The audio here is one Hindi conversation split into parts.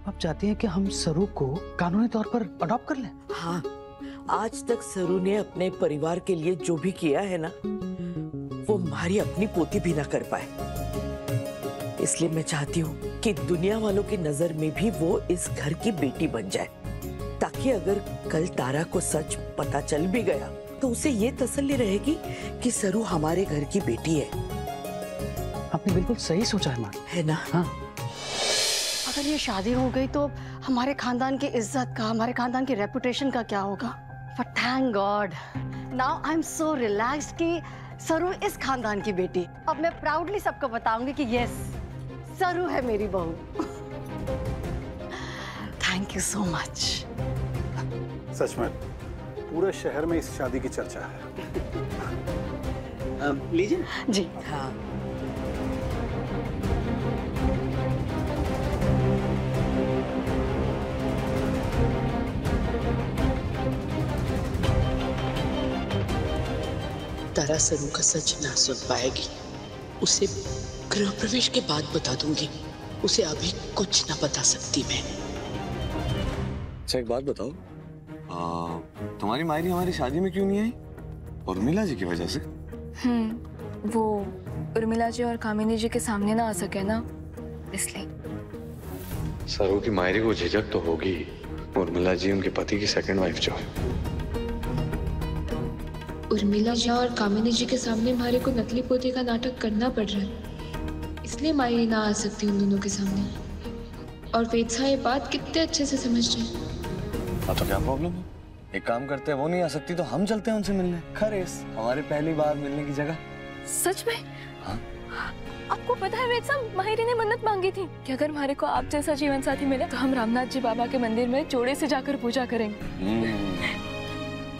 आप चाहती हैं कि हम सरू को कानूनी तौर पर अडॉप्ट कर लें? हाँ, आज तक सरू ने अपने परिवार के लिए जो भी किया है ना, वो हमारी अपनी पोती भी ना कर पाए। इसलिए मैं चाहती हूँ कि दुनिया वालों की नजर में भी वो इस घर की बेटी बन जाए, ताकि अगर कल तारा को सच पता चल भी गया तो उसे ये तसल्ली रहेगी कि सरू हमारे घर की बेटी है। आपने बिल्कुल सही सोचा है माँ। है ना? हाँ। अगर ये शादी हो गई तो हमारे खानदान की इज्जत का, हमारे खानदान की रेपुटेशन का क्या होगा? But thank God, now I'm so relaxed कि सरू इस खानदान की बेटी। अब मैं प्राउडली सबको बताऊंगी कि यस, सरू है मेरी बहू। Thank you so much. सच में पूरे शहर में इस शादी की चर्चा है। लीजिए। जी हाँ। तारा सरू का सच ना सुन पाएगी। उसे गृह प्रवेश के बाद बता दूंगी। उसे अभी कुछ ना बता सकती मैं। अच्छा एक बात बताओ, तुम्हारी मायरी हमारी शादी में क्यों नहीं आई? उर्मिला जी की वजह से? वो उर्मिला जी और कामिनी जी के सामने ना आ सके ना, इसलिए। सरू की मायरी को झिझक तो होगी। उर्मिला जी उनके पति की सेकंड वाइफ जो है। उर्मिला जी और कामिनी जी के सामने हमारे को नकली पोते का नाटक करना पड़ रहा है, इसलिए मायरी ना आ सकती उन दोनों के सामने। और वेद साहब ये बात कितने अच्छे से समझ रहे हैं। हाँ तो क्या प्रॉब्लम है? एक काम करते हैं, वो नहीं आ सकती तो हम चलते हैं उनसे मिलने। खरेस हमारे पहली बार मिलने की जगह। सच में? हाँ। आपको पता है वेद साहब, माहिरी ने मन्नत मांगी थी कि अगर हमारे को आप जैसा जीवन साथी मिले तो हम रामनाथ जी बाबा के मंदिर में जोड़े से जाकर पूजा करेंगे।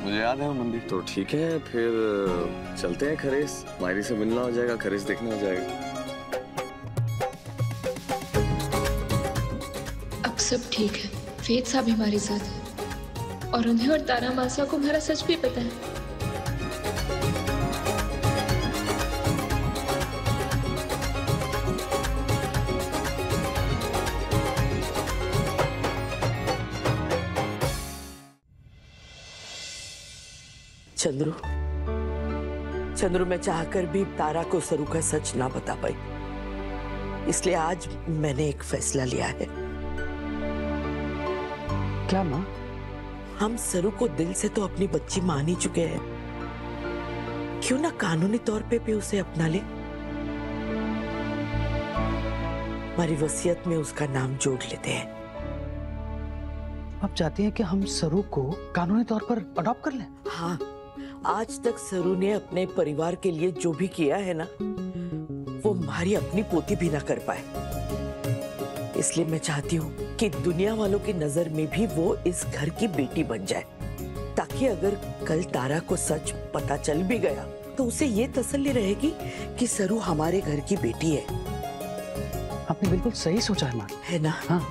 मुझे याद है वो मंदिर। तो ठीक है फिर चलते हैं खरेस। मायरी से मिलना हो जाएगा, खरेस देखना हो जाएगा। अब सब ठीक है, वेद साहब हमारे साथ है और उन्हें और तारा मासा को हमारा सच भी पता है। चंद्रू, मैं चाहकर भी तारा को सरू का सच ना बता पाई, इसलिए आज मैंने एक फैसला लिया है। क्या माँ? हम सरू को दिल से तो अपनी बच्ची मान ही चुके हैं, क्यों ना कानूनी तौर पे भी उसे अपना ले। हमारी वसीयत में उसका नाम जोड़ लेते हैं। आप चाहती हैं कि हम सरू को कानूनी तौर पर अडॉप्ट कर लें? हाँ, आज तक सरू ने अपने परिवार के लिए जो भी किया है ना, वो हमारी अपनी पोती भी ना कर पाए। इसलिए मैं चाहती हूँ कि दुनिया वालों की नजर में भी वो इस घर की बेटी बन जाए, ताकि अगर कल तारा को सच पता चल भी गया तो उसे ये तसल्ली रहेगी कि सरू हमारे घर की बेटी है। आपने बिल्कुल सही सोचा है माँ। है ना? हाँ।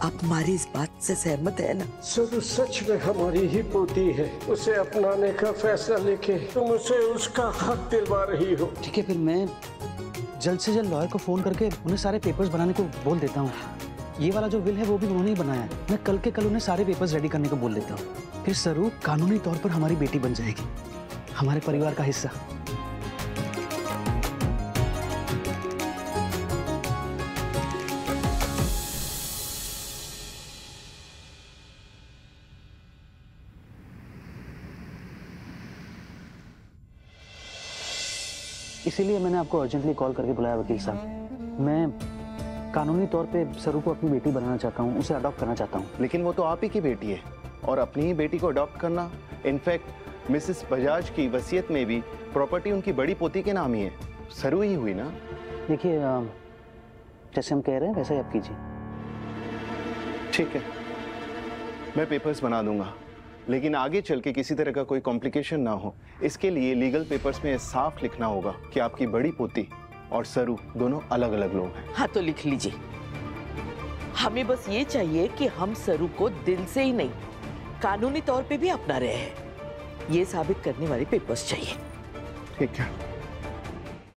आप हमारी इस बात से सहमत है ना? सरू सच में हमारी ही पोती है। उसे अपनाने का फैसला लेके तुम उसे उसका हक दिलवा रही हो। ठीक है, फिर मैं जल्द से जल्द लॉयर को फोन करके उन्हें सारे पेपर्स बनाने को बोल देता हूँ। ये वाला जो विल है वो भी उन्होंने ही बनाया है। मैं कल के कल उन्हें सारे पेपर्स रेडी करने को बोल देता हूँ। फिर सरू कानूनी तौर पर हमारी बेटी बन जाएगी, हमारे परिवार का हिस्सा। इसीलिए मैंने आपको अर्जेंटली कॉल करके बुलाया वकील साहब। मैं कानूनी तौर पे सरू को अपनी बेटी बनाना चाहता हूँ, उसे अडॉप्ट करना चाहता हूँ। लेकिन वो तो आप ही की बेटी है और अपनी ही बेटी को अडॉप्ट करना, इनफैक्ट मिसेस बजाज की वसीयत में भी प्रॉपर्टी उनकी बड़ी पोती के नाम ही है। सरू ही हुई ना। देखिए, जैसे हम कह रहे हैं वैसा ही आप कीजिए। ठीक है, मैं पेपर्स बना दूंगा, लेकिन आगे चल के किसी तरह का कोई कॉम्प्लिकेशन ना हो, इसके लिए लीगल पेपर्स में साफ लिखना होगा कि आपकी बड़ी पोती और सरू दोनों अलग अलग लोग हैं। हाँ तो लिख लीजिए। हमें बस ये चाहिए कि हम सरू को दिल से ही नहीं, कानूनी तौर पे भी अपना रहे हैं, ये साबित करने वाले पेपर्स चाहिए। ठीक है।